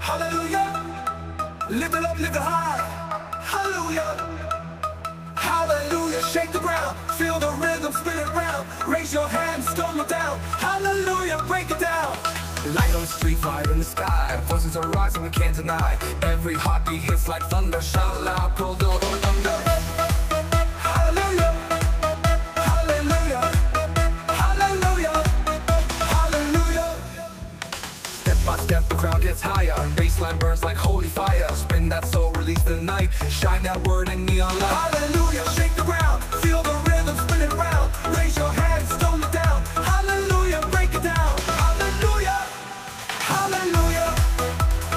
Hallelujah. Lift it up, lift it high. Hallelujah. Hallelujah. Shake the ground, feel the rhythm, spin it round. Raise your hands, storm it down. Hallelujah, break it down. Light on the street, fire in the sky. Voices are rising, we can't deny. Every heartbeat hits like thunder. Shout loud, pull the door under. Hallelujah. Hallelujah. Hallelujah. Hallelujah. Step by step, the crowd gets higher. Baseline burns like holy fire. Spin that soul, release the night. Shine that word in neon light. Hallelujah. Shake the ground, feel the rhythm, spin it round. Raise your hands, storm it down. Hallelujah, break it down. Hallelujah. Hallelujah.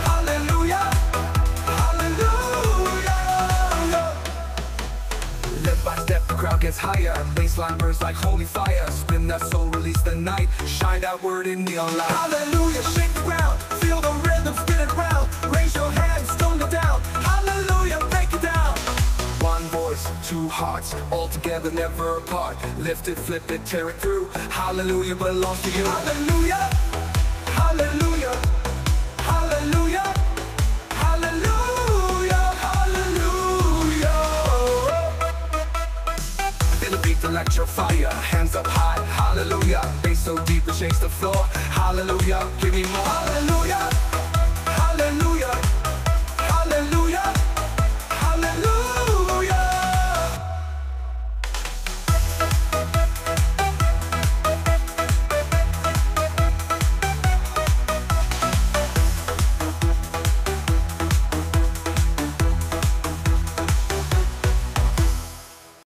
Hallelujah. Hallelujah. Step by step, the crowd gets higher. Baseline burns like holy fire. Spin that soul, release the night. Shine that word in neon light. Hallelujah. Shake the ground, feel the rhythm, spin it round. Raise your hands, storm it down. Hallelujah, break it down. One voice, two hearts, all together, never apart. Lift it, flip it, tear it through. Hallelujah belongs to you. Hallelujah. Hallelujah. Hallelujah. Hallelujah. Hallelujah. Feel the beat, electro fire. Hands up high. Hallelujah. Bass so deep it shakes the floor. Hallelujah. Give me more.